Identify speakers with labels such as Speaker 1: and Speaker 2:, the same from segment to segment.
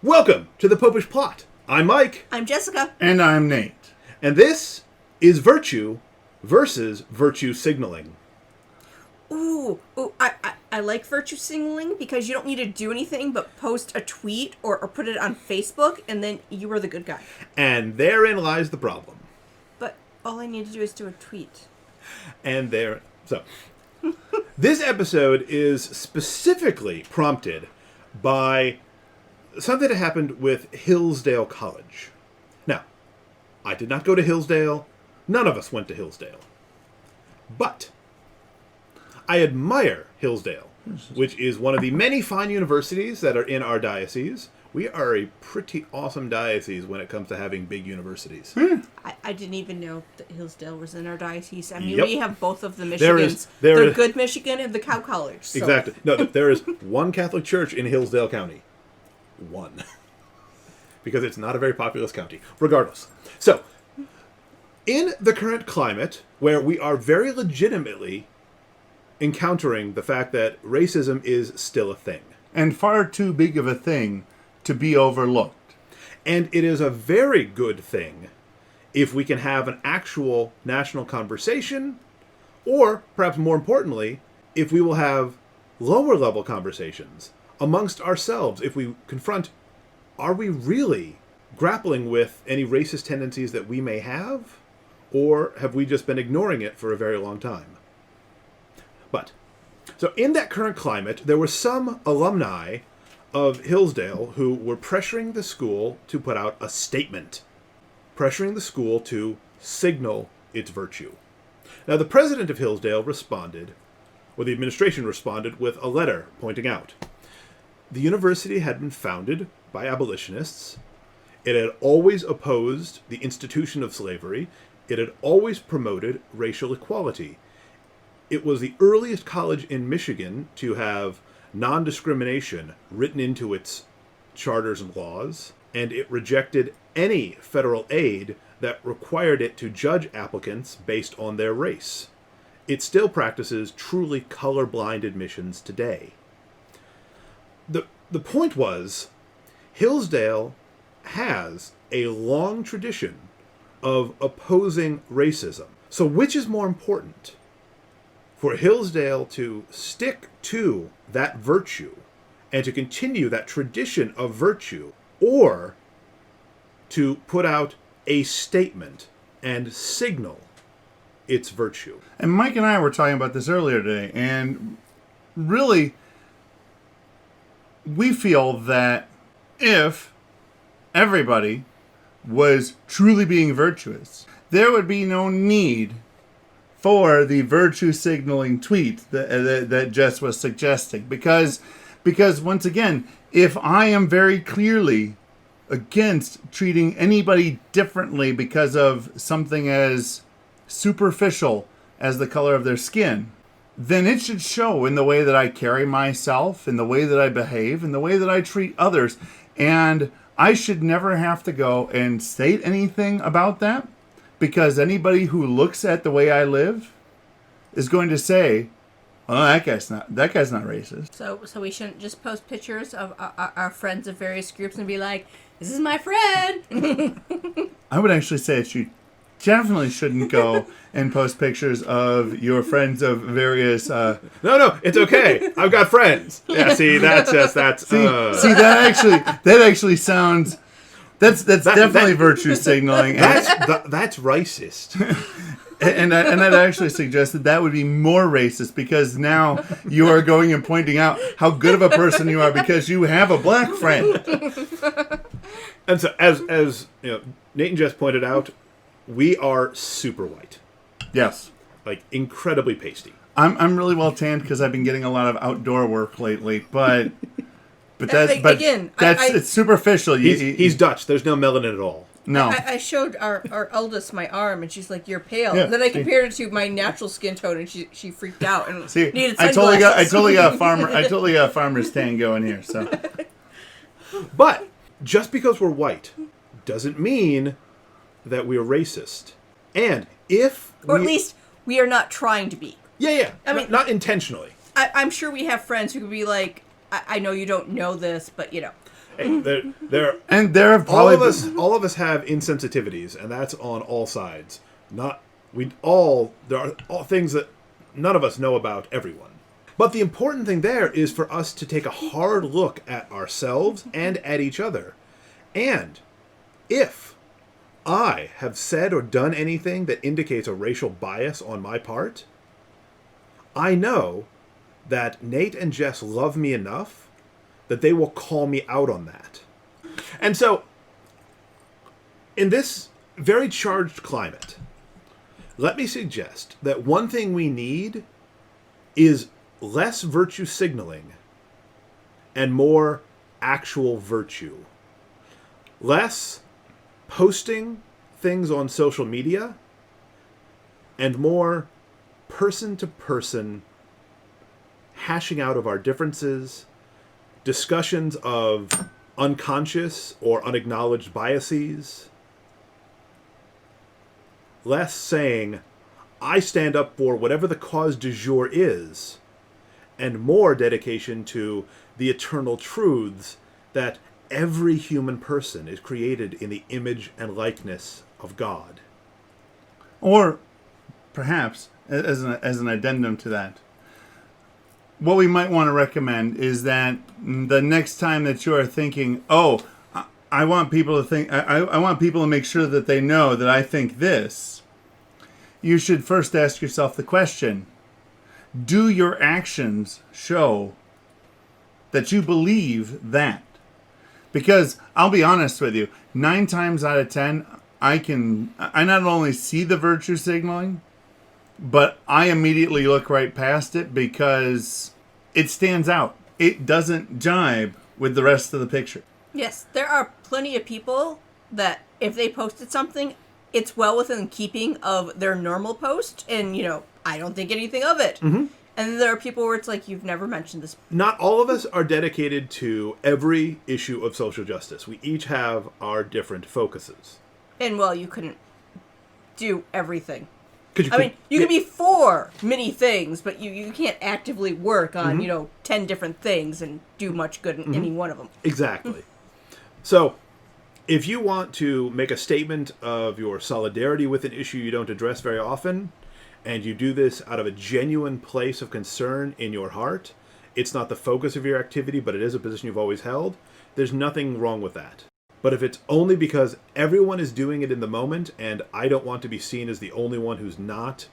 Speaker 1: Welcome to the Popish Plot. I'm Mike.
Speaker 2: I'm Jessica.
Speaker 3: And I'm Nate.
Speaker 1: And this is virtue versus virtue signaling.
Speaker 2: Ooh, I like virtue signaling because you don't need to do anything but post a tweet or put it on Facebook, and then you are the good guy.
Speaker 1: And therein lies the problem.
Speaker 2: But all I need to do is do a tweet.
Speaker 1: So, this episode is specifically prompted by something that happened with Hillsdale College. Now, I did not go to Hillsdale. None of us went to Hillsdale. But I admire Hillsdale, which is one of the many fine universities that are in our diocese. We are a pretty awesome diocese when it comes to having big universities.
Speaker 2: I didn't even know that Hillsdale was in our diocese. I mean,
Speaker 1: Yep.
Speaker 2: We have both of the Michigans.
Speaker 1: There
Speaker 2: the
Speaker 1: is-
Speaker 2: good Michigan and the Cow College. So.
Speaker 1: Exactly. No, there is one Catholic church in Hillsdale County. One. Because it's not a very populous county. Regardless. So, in the current climate, where we are very legitimately encountering the fact that racism is still a thing.
Speaker 3: And far too big of a thing to be overlooked.
Speaker 1: And it is a very good thing if we can have an actual national conversation, or, perhaps more importantly, if we will have lower level conversations amongst ourselves, if we confront, are we really grappling with any racist tendencies that we may have, or have we just been ignoring it for a very long time? But, so in that current climate, there were some alumni of Hillsdale who were pressuring the school to put out a statement, pressuring the school to signal its virtue. Now, the president of Hillsdale responded, or the administration responded, with a letter pointing out the university had been founded by abolitionists. It had always opposed the institution of slavery. It had always promoted racial equality. It was the earliest college in Michigan to have non-discrimination written into its charters and laws, and it rejected any federal aid that required it to judge applicants based on their race. It still practices truly colorblind admissions today. The point was, Hillsdale has a long tradition of opposing racism. So which is more important? For Hillsdale to stick to that virtue and to continue that tradition of virtue, or to put out a statement and signal its virtue?
Speaker 3: And Mike and I were talking about this earlier today, and really, we feel that if everybody was truly being virtuous, there would be no need for the virtue signaling tweet that Jess was suggesting. Because once again, if I am very clearly against treating anybody differently because of something as superficial as the color of their skin, then it should show in the way that I carry myself, in the way that I behave, in the way that I treat others. And I should never have to go and state anything about that, because anybody who looks at the way I live is going to say, "Oh, that guy's not racist."
Speaker 2: So we shouldn't just post pictures of our friends of various groups and be like, "This is my friend."
Speaker 3: I would actually say that you definitely shouldn't go and post pictures of your friends of various.
Speaker 1: No, it's okay. I've got friends. Yeah, see, that
Speaker 3: actually sounds. That's definitely virtue signaling.
Speaker 1: That's racist.
Speaker 3: And I'd actually suggest that would be more racist, because now you are going and pointing out how good of a person you are because you have a black friend.
Speaker 1: And so, as you know, Nate and Jess pointed out, we are super white.
Speaker 3: Yes.
Speaker 1: Like, incredibly pasty.
Speaker 3: I'm really well tanned because I've been getting a lot of outdoor work lately, but it's superficial.
Speaker 1: He's Dutch. There's no melanin at all.
Speaker 3: No.
Speaker 2: I showed our eldest my arm, and she's like, "You're pale."
Speaker 3: Yeah.
Speaker 2: And then I compared it to my natural skin tone, and she freaked out and needed
Speaker 3: I
Speaker 2: sunglasses.
Speaker 3: totally got a farmer's tan going here. So,
Speaker 1: but just because we're white doesn't mean that we're racist. And
Speaker 2: or at least we are not trying to be.
Speaker 1: Yeah.
Speaker 2: I mean,
Speaker 1: not intentionally.
Speaker 2: I'm sure we have friends who could be like, I know you don't know this, but you know.
Speaker 1: Hey,
Speaker 3: And there have probably
Speaker 1: all of us have insensitivities, and that's on all sides. There are all things that none of us know about everyone. But the important thing there is for us to take a hard look at ourselves and at each other. And if I have said or done anything that indicates a racial bias on my part, I know that Nate and Jess love me enough that they will call me out on that. And so, in this very charged climate, let me suggest that one thing we need is less virtue signaling and more actual virtue. Less posting things on social media and more person-to-person hashing out of our differences, discussions of unconscious or unacknowledged biases. Less saying, I stand up for whatever the cause du jour is, and more dedication to the eternal truths that every human person is created in the image and likeness of God.
Speaker 3: Or perhaps, as an addendum to that, what we might want to recommend is that the next time that you are thinking, oh, I want people to think, I want people to make sure that they know that I think this, you should first ask yourself the question, do your actions show that you believe that? Because I'll be honest with you, 9 times out of 10, I not only see the virtue signaling, but I immediately look right past it because it stands out. It doesn't jibe with the rest of the picture.
Speaker 2: Yes, there are plenty of people that if they posted something, it's well within keeping of their normal post, and, I don't think anything of it. Mm-hmm. And then there are people where it's like, you've never mentioned this.
Speaker 1: Not all of us are dedicated to every issue of social justice. We each have our different focuses.
Speaker 2: And, well, you couldn't do everything.
Speaker 1: You
Speaker 2: can be for many things, but you can't actively work on, 10 different things and do much good in any one of them.
Speaker 1: Exactly. So, if you want to make a statement of your solidarity with an issue you don't address very often, and you do this out of a genuine place of concern in your heart, it's not the focus of your activity, but it is a position you've always held, there's nothing wrong with that. But if it's only because everyone is doing it in the moment, and I don't want to be seen as the only one who's not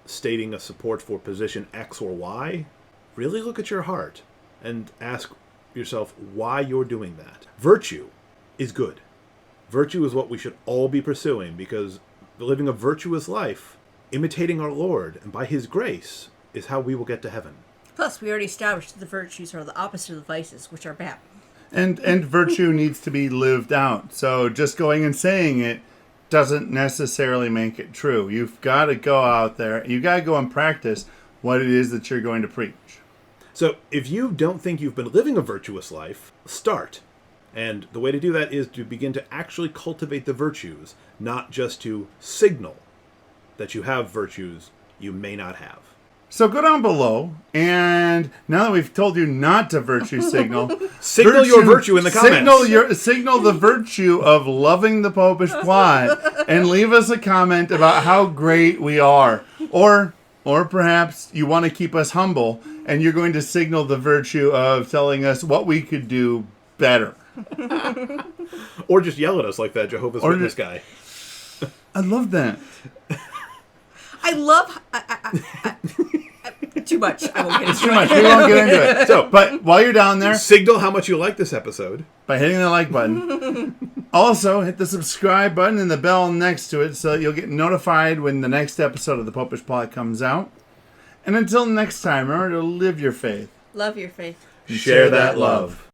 Speaker 1: stating a support for position X or Y, really look at your heart and ask yourself why you're doing that. Virtue is good. Virtue is what we should all be pursuing, because living a virtuous life, imitating our Lord, and by His grace, is how we will get to heaven.
Speaker 2: Plus, we already established that the virtues are the opposite of the vices, which are bad.
Speaker 3: And virtue needs to be lived out. So just going and saying it doesn't necessarily make it true. You've got to go out there. You got to go and practice what it is that you're going to preach.
Speaker 1: So if you don't think you've been living a virtuous life, start. And the way to do that is to begin to actually cultivate the virtues, not just to signal that you have virtues you may not have.
Speaker 3: So go down below, and now that we've told you not to virtue signal,
Speaker 1: your virtue in the comments.
Speaker 3: Signal the virtue of loving the Popish plot, and leave us a comment about how great we are. Or perhaps you want to keep us humble, and you're going to signal the virtue of telling us what we could do better.
Speaker 1: Or just yell at us like that Jehovah's Witness guy.
Speaker 3: I love that.
Speaker 2: I love... too much. I won't get into it.
Speaker 3: Too much. We won't get into it. So, but while you're down there...
Speaker 1: Signal how much you like this episode.
Speaker 3: By hitting the like button. Also, hit the subscribe button and the bell next to it so that you'll get notified when the next episode of the Popish Plot comes out. And until next time, remember to live your faith.
Speaker 2: Love your faith.
Speaker 1: Share that love.